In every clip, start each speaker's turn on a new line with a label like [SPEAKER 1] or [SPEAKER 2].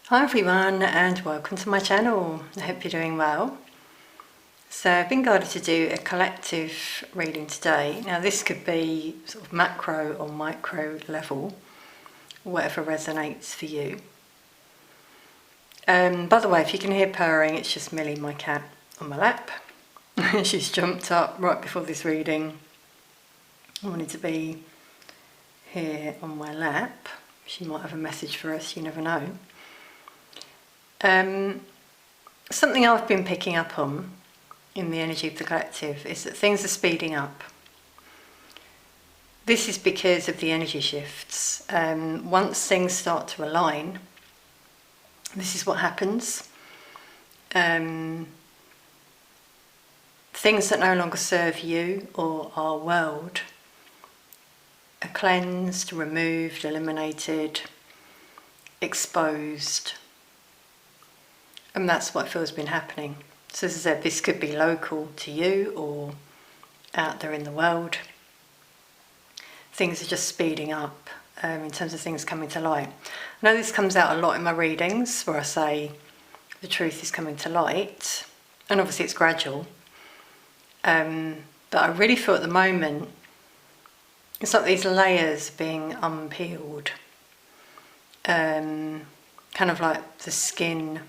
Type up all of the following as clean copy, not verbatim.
[SPEAKER 1] Hi everyone and welcome to my channel. I hope you're doing well. So I've been guided to do a collective reading today. Now this could be sort of macro or micro level, whatever resonates for you. By the way, if you can hear purring, it's just Millie, my cat, on my lap. She's jumped up right before this reading. I wanted to be here on my lap. She might have a message for us, you never know. Something I've been picking up on in the energy of the collective is that things are speeding up. This is because of the energy shifts. Once things start to align, this is what happens. Things that no longer serve you or our world are cleansed, removed, eliminated, exposed. And that's what feels been happening. So as I said, this could be local to you or out there in the world. Things are just speeding up in terms of things coming to light. I know this comes out a lot in my readings where I say the truth is coming to light. And obviously it's gradual. But I really feel at the moment, it's like these layers being unpeeled. Kind of like the skin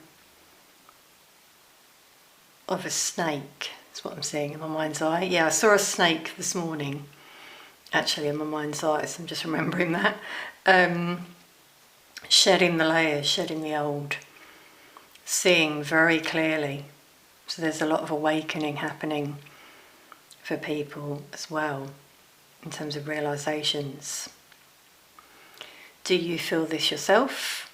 [SPEAKER 1] of a snake, is what I'm seeing in my mind's eye. Yeah, I saw a snake this morning, actually, in my mind's eye, so I'm just remembering that. Shedding the layers, shedding the old, seeing very clearly. So there's a lot of awakening happening for people as well, in terms of realizations. Do you feel this yourself?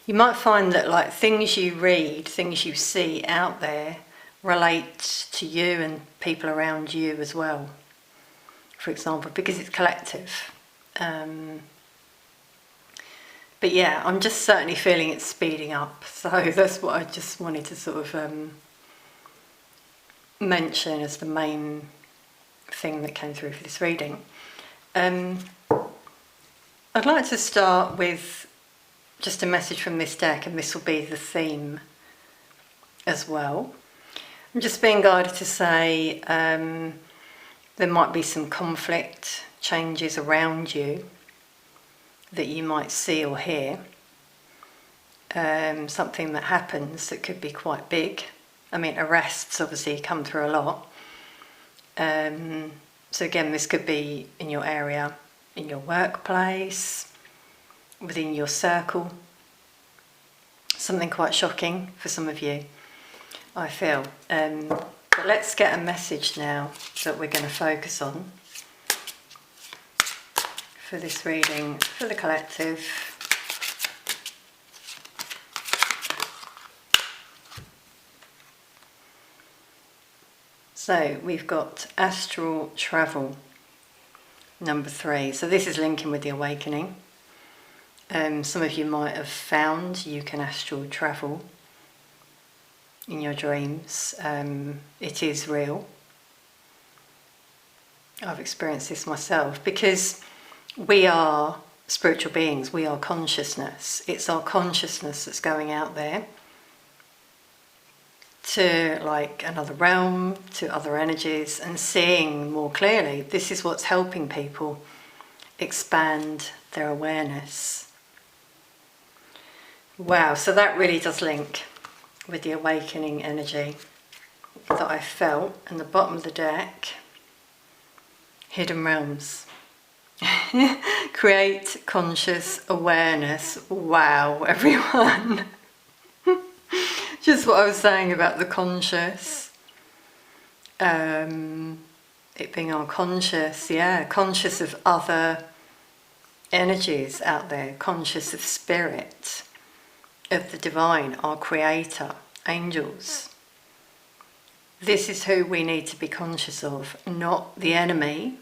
[SPEAKER 1] You might find that like things you read, things you see out there relate to you and people around you as well, for example, because it's collective. But yeah, I'm just certainly feeling it speeding up. So that's what I just wanted to sort of mention as the main thing that came through for this reading. I'd like to start with just a message from this deck, and this will be the theme as well. I'm just being guided to say there might be some conflict, changes around you that you might see or hear. Something that happens that could be quite big. I mean, arrests obviously come through a lot. So again, this could be in your area, in your workplace, within your circle. Something quite shocking for some of you, I feel. But let's get a message now that we're going to focus on for this reading, for the collective. So we've got astral travel, number 3. So this is linking with the awakening. Some of you might have found you can astral travel in your dreams. It is real. I've experienced this myself because we are spiritual beings, we are consciousness. It's our consciousness that's going out there to like another realm, to other energies, and seeing more clearly. This is what's helping people expand their awareness. Wow, so that really does link with the awakening energy that I felt in the bottom of the deck. Hidden realms. Create conscious awareness. Wow, everyone. Just what I was saying about the conscious. It being unconscious, yeah, conscious of other energies out there, conscious of spirit, of the divine, our creator, angels. This is who we need to be conscious of, not the enemy,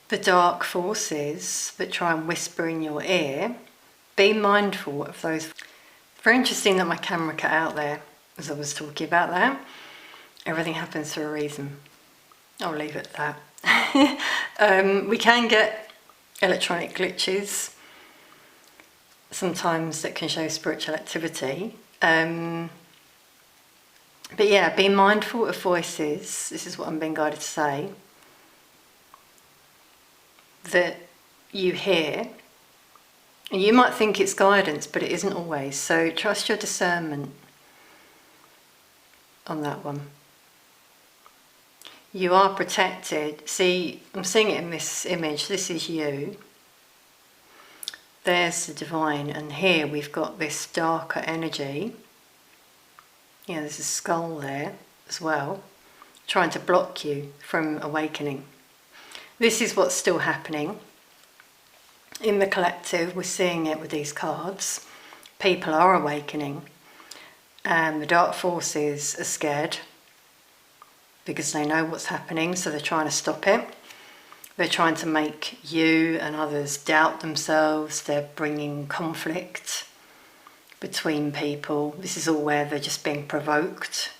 [SPEAKER 1] the dark forces that try and whisper in your ear. Be mindful of those. Very interesting that my camera cut out there as I was talking about that. Everything happens for a reason. I'll leave it at that. We can get electronic glitches, sometimes that can show spiritual activity. But yeah, be mindful of voices. This is what I'm being guided to say. That you hear. And you might think it's guidance, but it isn't always. So trust your discernment on that one. You are protected. See, I'm seeing it in this image. This is you. There's the divine, and here we've got this darker energy. Yeah, there's a skull there as well, trying to block you from awakening. This is what's still happening. In the collective, we're seeing it with these cards. People are awakening, and the dark forces are scared because they know what's happening, so they're trying to stop it. They're trying to make you and others doubt themselves. They're bringing conflict between people. This is all where they're just being provoked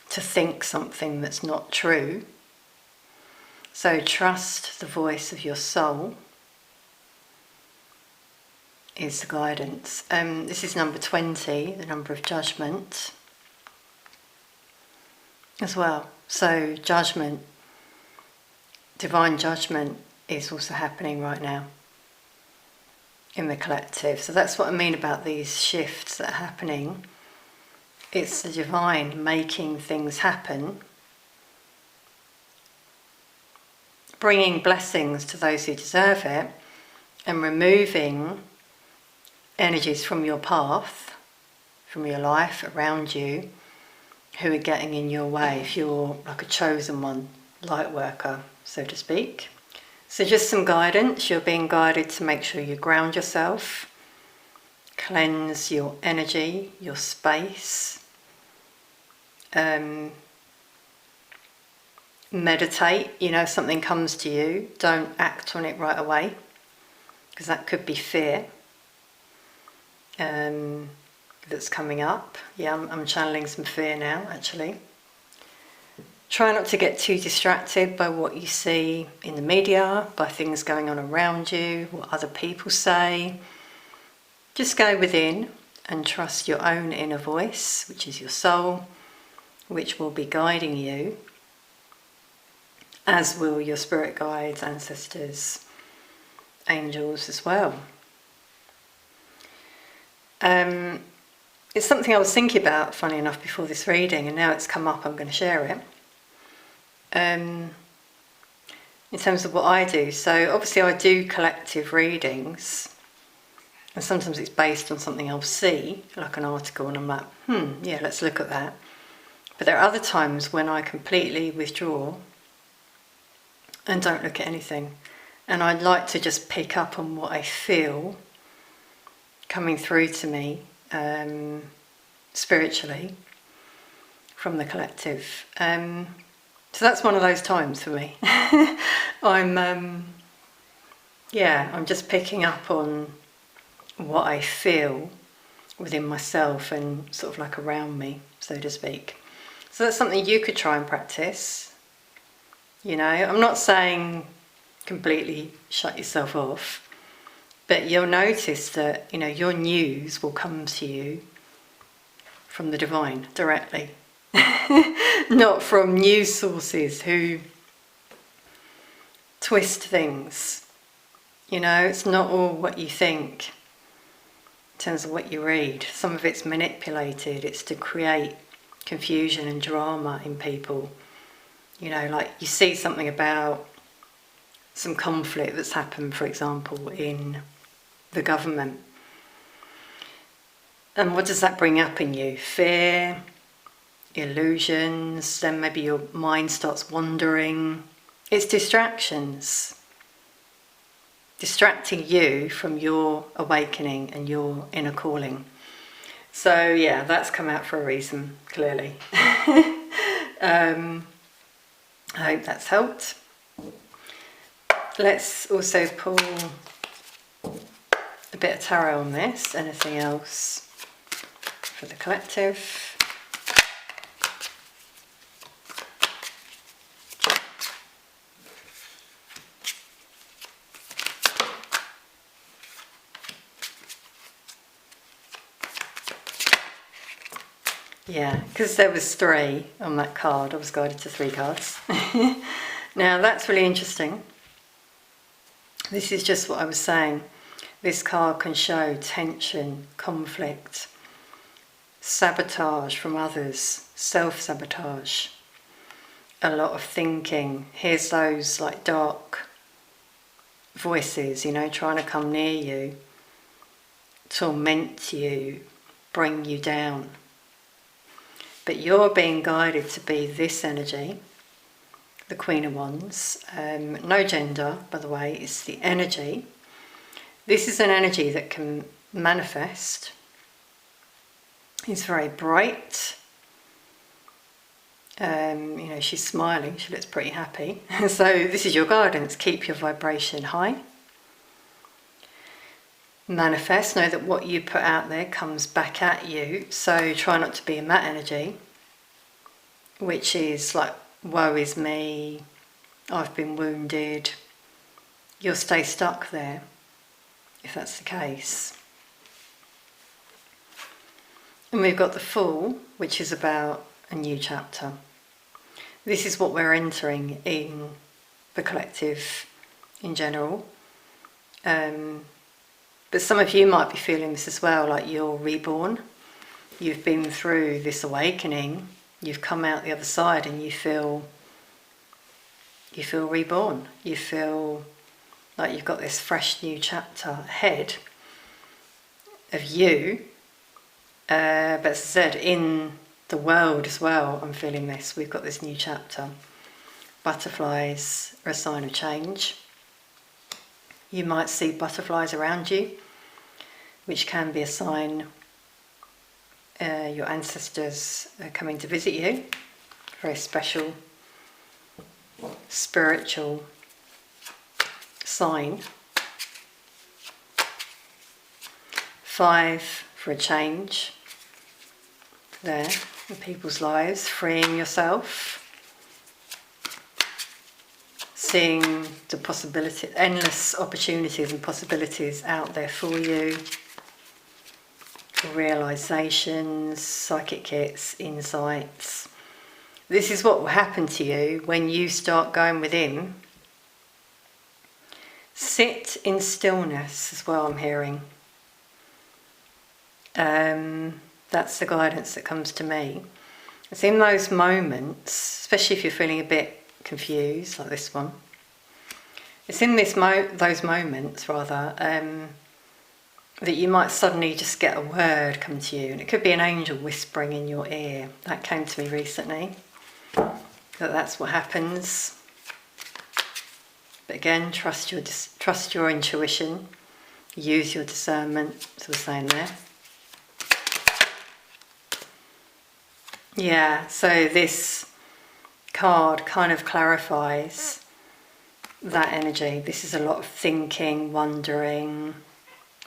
[SPEAKER 1] to think something that's not true. So trust the voice of your soul is the guidance. This is number 20, the number of judgment as well. So judgment, divine judgment is also happening right now in the collective. So that's what I mean about these shifts that are happening. It's the divine making things happen, bringing blessings to those who deserve it, and removing energies from your path, from your life, around you, who are getting in your way if you're like a chosen one, light worker, so to speak. So just some guidance. You're being guided to make sure you ground yourself, cleanse your energy, your space, meditate. You know, if something comes to you, don't act on it right away, because that could be fear that's coming up. Yeah, I'm channeling some fear now, actually. Try not to get too distracted by what you see in the media, by things going on around you, what other people say. Just go within and trust your own inner voice, which is your soul, which will be guiding you, as will your spirit guides, ancestors, angels as well. It's something I was thinking about, funny enough, before this reading, and now it's come up, I'm going to share it. In terms of what I do. So obviously I do collective readings, and sometimes it's based on something I'll see, like an article, and I'm like, yeah, let's look at that. But there are other times when I completely withdraw and don't look at anything. And I'd like to just pick up on what I feel coming through to me spiritually from the collective. So that's one of those times for me. I'm just picking up on what I feel within myself and sort of like around me, so to speak. So that's something you could try and practice. You know, I'm not saying completely shut yourself off, but you'll notice that, you know, your news will come to you from the divine directly. Not from news sources who twist things. You know, it's not all what you think in terms of what you read. Some of it's manipulated. It's to create confusion and drama in people. You know, like you see something about some conflict that's happened, for example, in the government. And what does that bring up in you? Fear, illusions, then maybe your mind starts wandering. It's distractions. Distracting you from your awakening and your inner calling. So yeah, that's come out for a reason, clearly. I hope that's helped. Let's also pull a bit of tarot on this. Anything else for the collective? Yeah, because there was 3 on that card. I was guided to 3 cards. Now that's really interesting. This is just what I was saying. This card can show tension, conflict, sabotage from others, self-sabotage, a lot of thinking. Here's those like dark voices, you know, trying to come near you, torment you, bring you down. But you're being guided to be this energy, the Queen of Wands. No gender, by the way, it's the energy. This is an energy that can manifest. It's very bright. You know, she's smiling, she looks pretty happy. So this is your guidance, keep your vibration high. Manifest, know that what you put out there comes back at you. So try not to be in that energy, which is like, woe is me, I've been wounded. You'll stay stuck there if that's the case. And we've got the Fool, which is about a new chapter. This is what we're entering in the collective in general. But some of you might be feeling this as well, like you're reborn. You've been through this awakening, you've come out the other side and you feel reborn. You feel like you've got this fresh new chapter ahead of you. But as I said, in the world as well, I'm feeling this. We've got this new chapter. Butterflies are a sign of change. You might see butterflies around you, which can be a sign your ancestors are coming to visit you. Very special, spiritual sign. 5 for a change there in people's lives, freeing yourself, seeing the possibility, endless opportunities and possibilities out there for you, realizations, psychic hits, insights. This is what will happen to you when you start going within. Sit in stillness as well, I'm hearing. That's the guidance that comes to me. It's in those moments, especially if you're feeling a bit confused, like this one. It's in those moments, rather, that you might suddenly just get a word come to you, and it could be an angel whispering in your ear. That came to me recently. That's what happens. But again, trust your intuition. Use your discernment, as we're saying there. Yeah, so this card kind of clarifies that energy. This is a lot of thinking, wondering,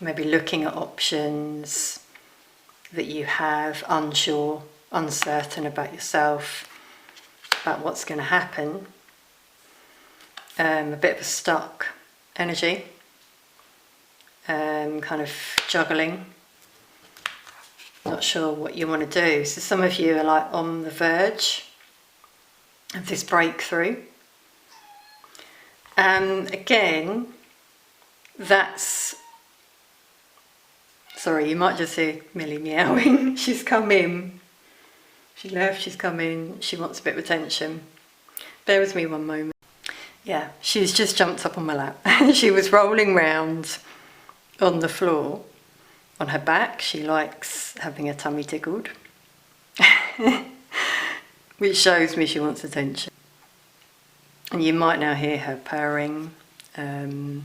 [SPEAKER 1] maybe looking at options that you have, unsure, uncertain about yourself, about what's going to happen. A bit of a stuck energy, kind of juggling. Not sure what you want to do. So some of you are like on the verge of this breakthrough. And again, that's... Sorry, you might just hear Millie meowing. She's come in. She left, she's come in. She wants a bit of attention. Bear with me one moment. Yeah, she's just jumped up on my lap. She was rolling round on the floor. On her back, she likes having her tummy tickled, which shows me she wants attention. And you might now hear her purring. You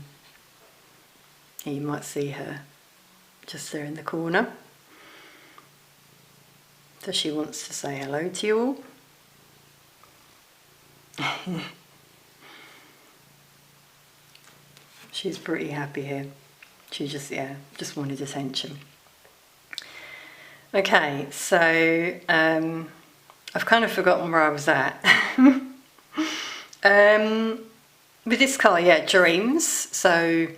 [SPEAKER 1] might see her just there in the corner. So she wants to say hello to you all. She's pretty happy here. She just wanted attention. Okay, so I've kind of forgotten where I was at. With this card, yeah, dreams. So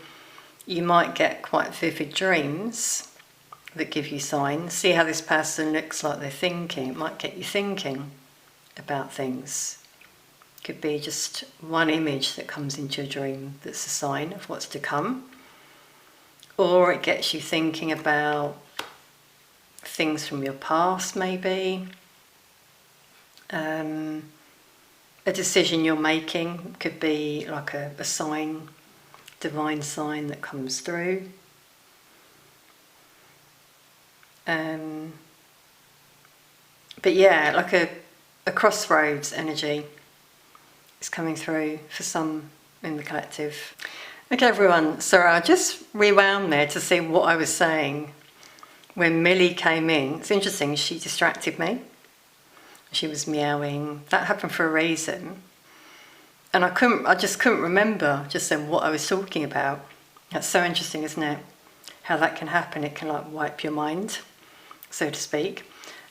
[SPEAKER 1] you might get quite vivid dreams that give you signs. See how this person looks like they're thinking. It might get you thinking about things. Could be just one image that comes into your dream that's a sign of what's to come. Or it gets you thinking about things from your past, maybe. A decision you're making could be like a sign, divine sign that comes through. But yeah, like a crossroads energy is coming through for some in the collective. Okay everyone, so I just rewound there to see what I was saying when Millie came in. It's interesting, she distracted me. She was meowing. That happened for a reason. And I just couldn't remember just then what I was talking about. That's so interesting, isn't it? How that can happen. It can like wipe your mind, so to speak.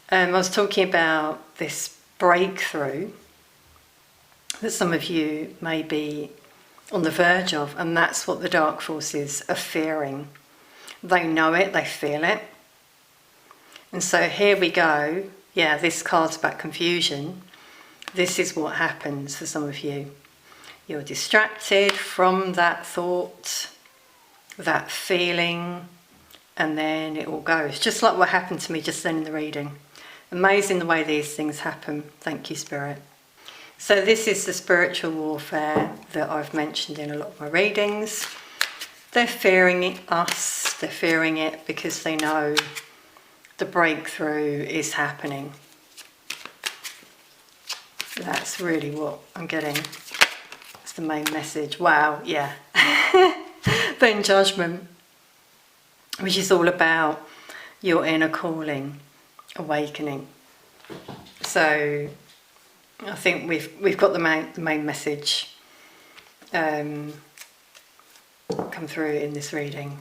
[SPEAKER 1] I was talking about this breakthrough that some of you may be on the verge of, and that's what the dark forces are fearing. They know it, they feel it. And so here we go. Yeah, this card's about confusion. This is what happens for some of you. You're distracted from that thought, that feeling, and then it all goes. Just like what happened to me just then in the reading. Amazing the way these things happen. Thank you, Spirit. So this is the spiritual warfare that I've mentioned in a lot of my readings. They're fearing us. They're fearing it because they know the breakthrough is happening. That's really what I'm getting. It's the main message. Wow, yeah. Then judgment, which is all about your inner calling, awakening. So I think we've got the main message come through in this reading.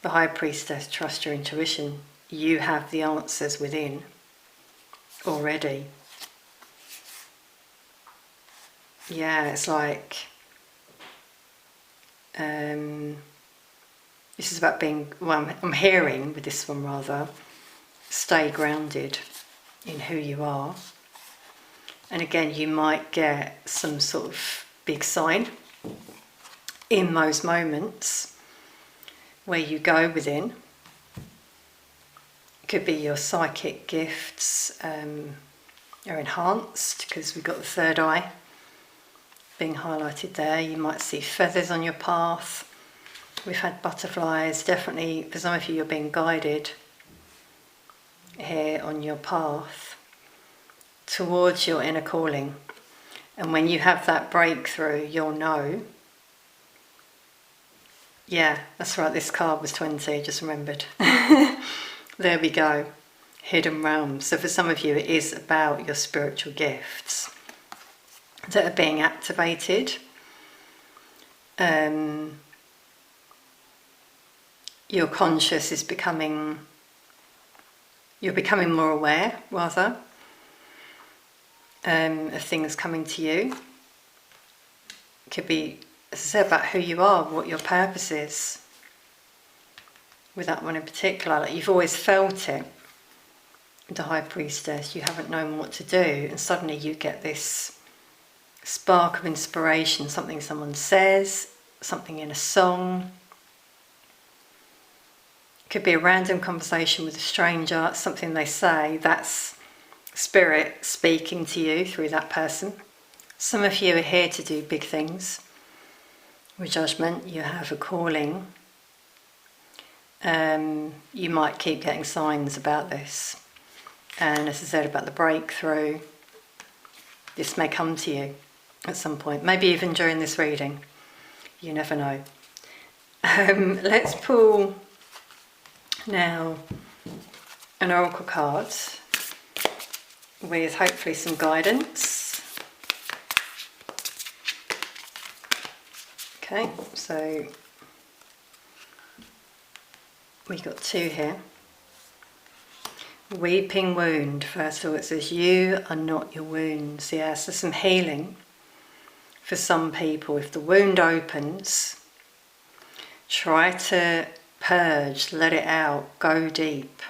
[SPEAKER 1] The High Priestess, trust your intuition. You have the answers within already. Yeah, it's like this is about being, well, I'm hearing with this one rather, stay grounded in who you are. And again, you might get some sort of big sign in those moments where you go within. It could be your psychic gifts are enhanced because we've got the third eye being highlighted there. You might see feathers on your path. We've had butterflies. Definitely, for some of you, you're being guided here on your path towards your inner calling. And when you have that breakthrough, you'll know. Yeah, that's right, this card was 20, I just remembered. There we go, hidden realms. So for some of you, it is about your spiritual gifts that are being activated. Your conscious is becoming, you're becoming more aware, rather, of things coming to you. It could be, as I said, about who you are, what your purpose is. With that one in particular, like you've always felt it. The High Priestess, you haven't known what to do, and suddenly you get this spark of inspiration, something someone says, something in a song. It could be a random conversation with a stranger, something they say, that's Spirit speaking to you through that person. Some of you are here to do big things. With judgment, you have a calling. You might keep getting signs about this. And as I said about the breakthrough, this may come to you at some point, maybe even during this reading. You never know. Let's pull now an oracle card with hopefully some guidance. Okay, so we got two here. Weeping wound. First of all, it says, you are not your wounds. Yeah, so some healing for some people. If the wound opens, try to purge, let it out, go deep,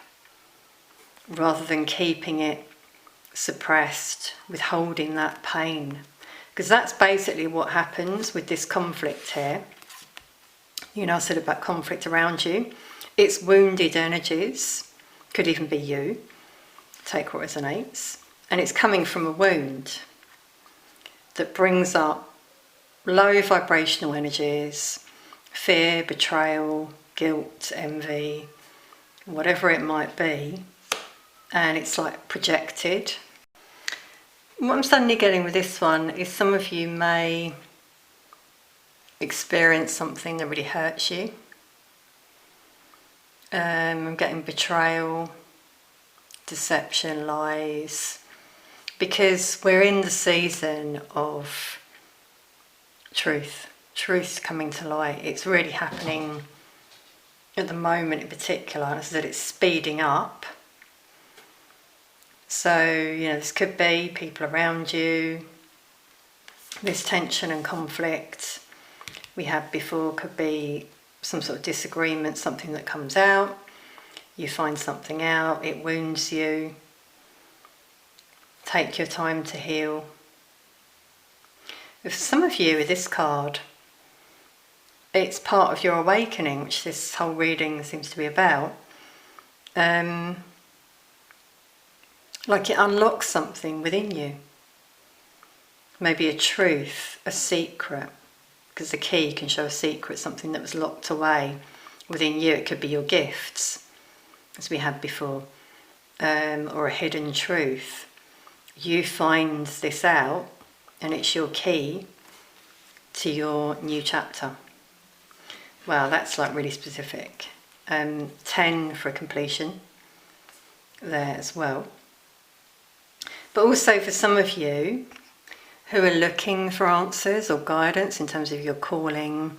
[SPEAKER 1] rather than keeping it suppressed, withholding that pain. Because that's basically what happens with this conflict here. You know, I said about conflict around you. It's wounded energies, could even be you, take what resonates, and it's coming from a wound that brings up low vibrational energies, fear, betrayal, guilt, envy, whatever it might be, and it's like projected. What I'm suddenly getting with this one is some of you may experience something that really hurts you. I'm getting betrayal, deception, lies, because we're in the season of truth coming to light. It's really happening at the moment in particular. As I said, it's speeding up. So, you know, this could be people around you, this tension and conflict we had before could be some sort of disagreement, something that comes out, you find something out, it wounds you. Take your time to heal. For some of you with this card, it's part of your awakening, which this whole reading seems to be about. Like it unlocks something within you. Maybe a truth, a secret, because the key can show a secret, something that was locked away within you. It could be your gifts, as we had before, or a hidden truth. You find this out, and it's your key to your new chapter. Wow, that's like really specific. 10 for completion there as well. But also for some of you who are looking for answers or guidance in terms of your calling,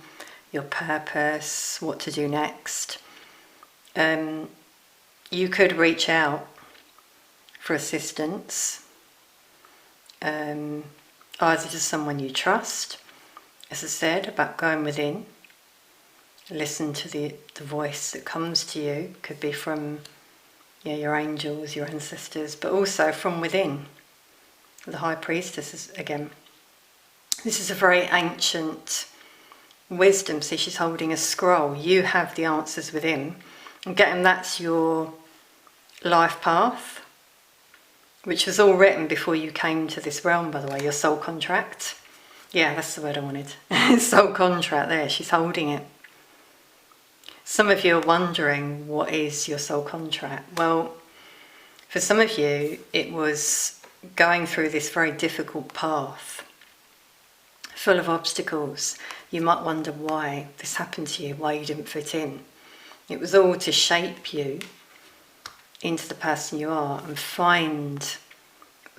[SPEAKER 1] your purpose, what to do next, you could reach out for assistance, either to someone you trust, as I said, about going within. Listen to the voice that comes to you. Could be from your angels, your ancestors, but also from within. The High Priestess, again. This is a very ancient wisdom. See, she's holding a scroll. You have the answers within. And getting that's your life path, which was all written before you came to this realm, by the way, your soul contract. Yeah, that's the word I wanted. Soul contract there, she's holding it. Some of you are wondering, what is your soul contract? Well, for some of you, it was going through this very difficult path, full of obstacles. You might wonder why this happened to you, why you didn't fit in. It was all to shape you into the person you are and find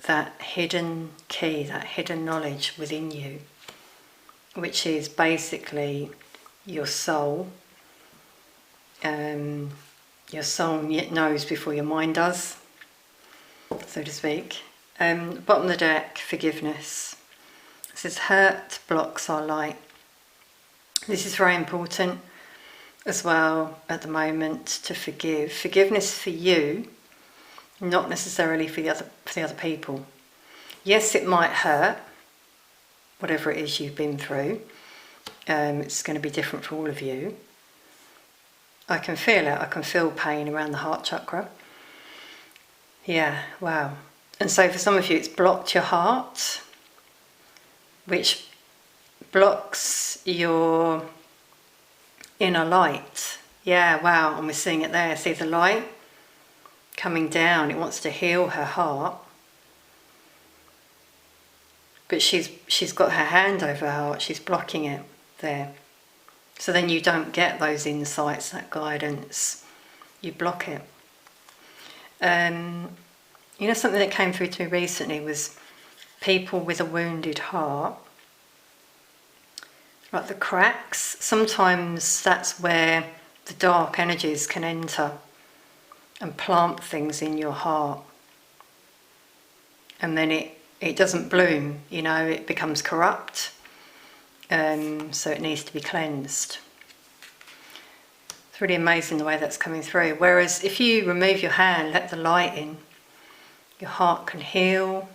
[SPEAKER 1] that hidden key, that hidden knowledge within you, which is basically your soul. Your soul knows before your mind does, so to speak. Bottom of the deck, forgiveness. It says, hurt blocks our light. This is very important as well at the moment, to forgive. Forgiveness for you, not necessarily for the other people. Yes, it might hurt, whatever it is you've been through. It's going to be different for all of you. I can feel it. I can feel pain around the heart chakra. Yeah, wow. And so for some of you, it's blocked your heart, which blocks your inner light. Yeah, wow. And we're seeing it there. See the light coming down. It wants to heal her heart. But she's got her hand over her heart. She's blocking it there. So then you don't get those insights, that guidance. You block it. You know, something that came through to me recently was people with a wounded heart. Like the cracks, sometimes that's where the dark energies can enter and plant things in your heart. And then it doesn't bloom, you know, it becomes corrupt. So it needs to be cleansed. It's really amazing the way that's coming through. Whereas if you remove your hand, let the light in, your heart can heal,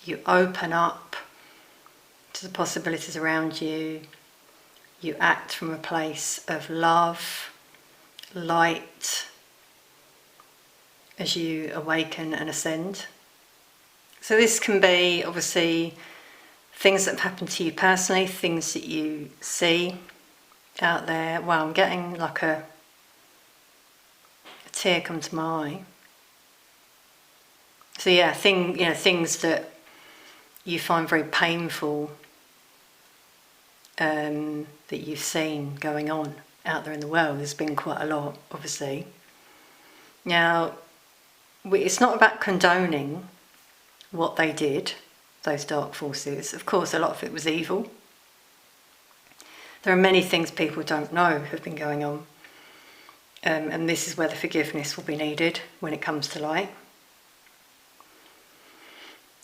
[SPEAKER 1] you open up to the possibilities around you, you act from a place of love, light, as you awaken and ascend. So this can be obviously things that have happened to you personally, things that you see out there. Wow, I'm getting like a tear come to my eye. So yeah, things that you find very painful, that you've seen going on out there in the world. There's been quite a lot, obviously. Now, it's not about condoning what they did, those dark forces. Of course, a lot of it was evil. There are many things people don't know have been going on. And this is where the forgiveness will be needed when it comes to light.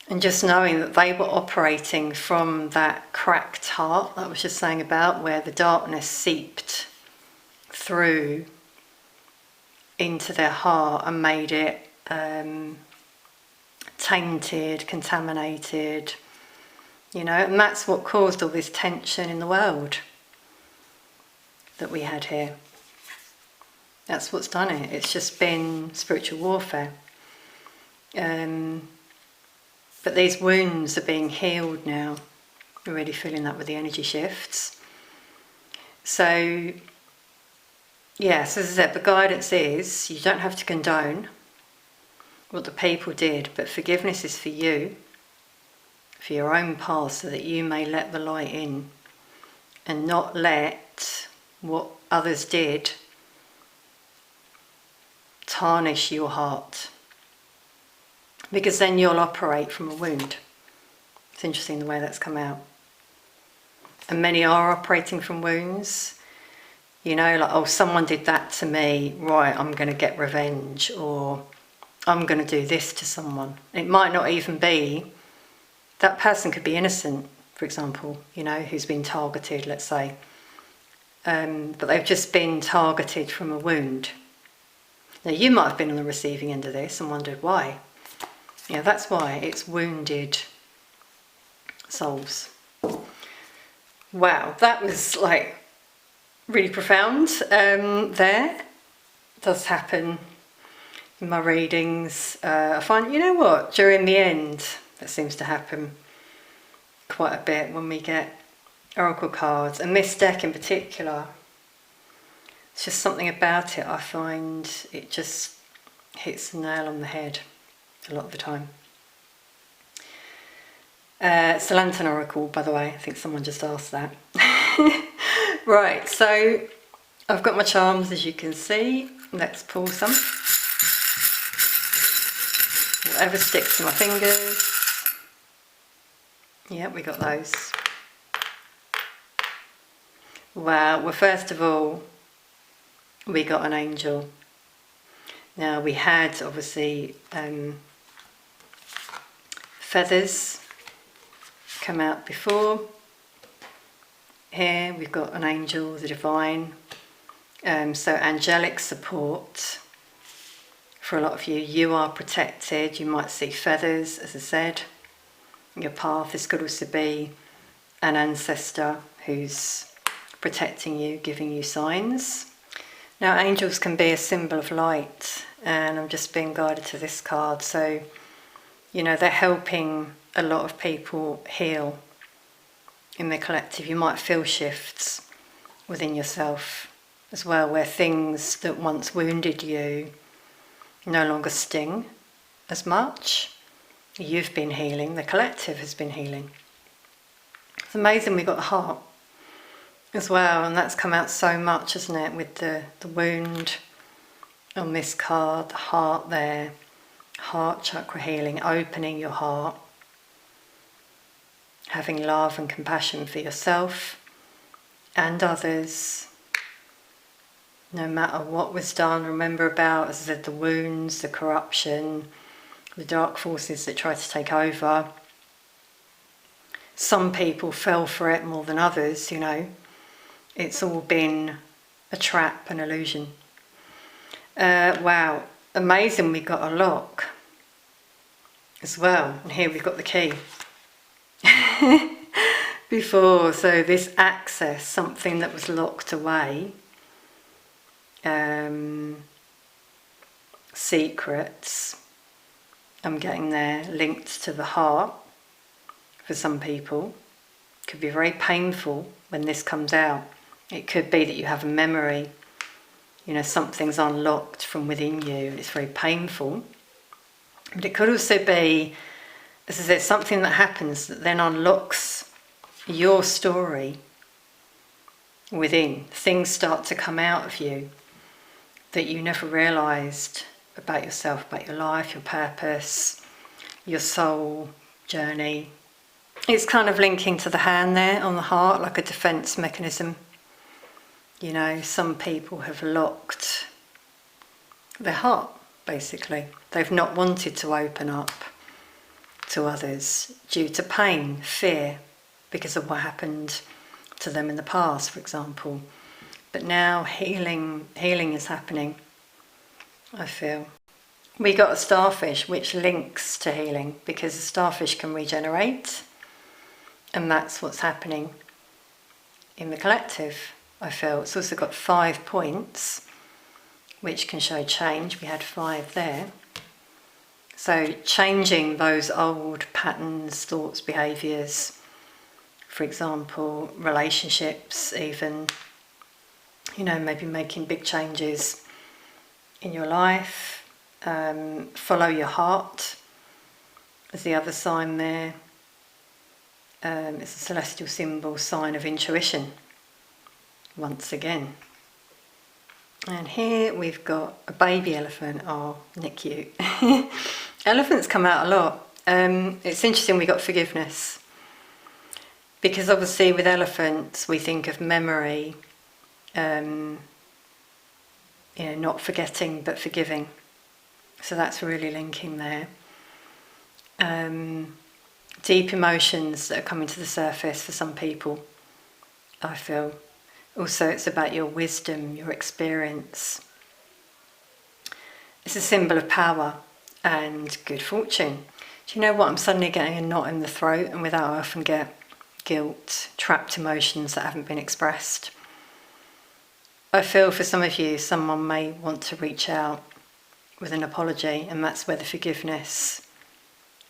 [SPEAKER 1] And just knowing that they were operating from that cracked heart that I was just saying about, where the darkness seeped through into their heart and made it tainted, contaminated, and that's what caused all this tension in the world that we had here. That's what's done it. It's just been spiritual warfare. But these wounds are being healed now. We're really feeling that with the energy shifts. So, yes, as I said, the guidance is you don't have to condone what the people did, but forgiveness is for you, for your own path, so that you may let the light in and not let what others did tarnish your heart, because then you'll operate from a wound. It's interesting the way that's come out. And many are operating from wounds, like, oh, someone did that to me, right, I'm going to get revenge, or I'm going to do this to someone. It might not even be, that person could be innocent, for example, who's been targeted, let's say. But they've just been targeted from a wound. Now, you might have been on the receiving end of this and wondered why. Yeah, that's why. It's wounded souls. Wow, that was like really profound there. It does happen in my readings. I find, during the end, that seems to happen quite a bit when we get oracle cards. And this deck in particular, it's just something about it. I find it just hits the nail on the head a lot of the time. It's a Lantern Oracle, by the way. I think someone just asked that. Right, so I've got my charms, as you can see. Let's pull some. Whatever sticks to my fingers. Yeah, we got those. Wow, well, first of all, we got an angel. Now, we had, obviously, feathers come out before. Here we've got an angel, the divine. So angelic support. For a lot of you, you are protected. You might see feathers, as I said. Your path. This could also be an ancestor who's protecting you, giving you signs. Now, angels can be a symbol of light, and I'm just being guided to this card. So, they're helping a lot of people heal in the collective. You might feel shifts within yourself as well, where things that once wounded you no longer sting as much. You've been healing, the collective has been healing. It's amazing we got the heart as well, and that's come out so much, hasn't it, with the wound on this card, the heart there, heart chakra healing, opening your heart, having love and compassion for yourself and others, no matter what was done. Remember about, as I said, the wounds, the corruption, the dark forces that try to take over. Some people fell for it more than others, It's all been a trap, an illusion. Wow, amazing, we got a lock as well. And here we've got the key. Before, so this access, something that was locked away, secrets, I'm getting there, linked to the heart for some people. Could be very painful when this comes out. It could be that you have a memory, you know, something's unlocked from within you. It's very painful. But it could also be, as I said, something that happens that then unlocks your story within. Things start to come out of you that you never realised about yourself, about your life, your purpose, your soul journey. It's kind of linking to the hand there on the heart, like a defence mechanism. You know, some people have locked their heart, basically. They've not wanted to open up to others due to pain, fear, because of what happened to them in the past, for example. But now healing is happening, I feel. We got a starfish, which links to healing, because a starfish can regenerate, and that's what's happening in the collective, I feel. It's also got 5 points, which can show change. We had 5 there. So changing those old patterns, thoughts, behaviours, for example, relationships even, you know, maybe making big changes in your life. Follow your heart is the other sign there. It's a celestial symbol, sign of intuition, once again. And here we've got a baby elephant. Oh, isn't it cute? Elephants come out a lot. It's interesting we got forgiveness, because obviously with elephants we think of memory, you know, not forgetting but forgiving. So that's really linking there. Deep emotions that are coming to the surface for some people, I feel. Also, it's about your wisdom, your experience. It's a symbol of power and good fortune. Do you know what? I'm suddenly getting a knot in the throat, and with that I often get guilt, trapped emotions that haven't been expressed. I feel for some of you, someone may want to reach out with an apology, and that's where the forgiveness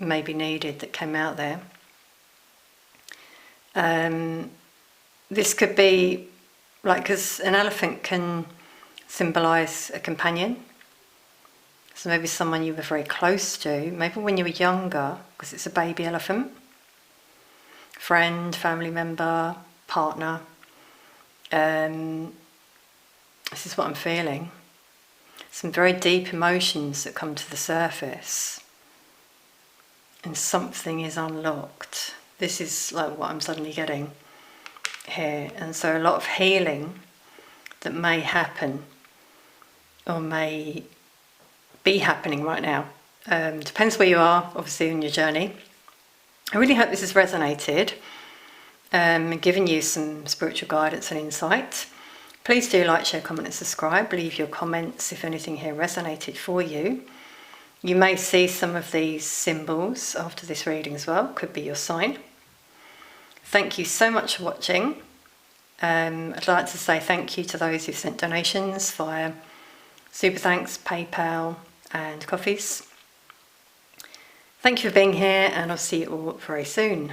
[SPEAKER 1] may be needed that came out there. This could be like, because an elephant can symbolise a companion. So maybe someone you were very close to, maybe when you were younger, because it's a baby elephant. Friend, family member, partner. This is what I'm feeling. Some very deep emotions that come to the surface. And something is unlocked. This is like what I'm suddenly getting here. And so a lot of healing that may happen, or may be happening right now. Depends where you are, obviously, in your journey. I really hope this has resonated, given you some spiritual guidance and insight. Please do like, share, comment and subscribe. Leave your comments if anything here resonated for you. You may see some of these symbols after this reading as well. Could be your sign. Thank you so much for watching. I'd like to say thank you to those who've sent donations via Super Thanks, PayPal and Coffees. Thank you for being here, and I'll see you all very soon.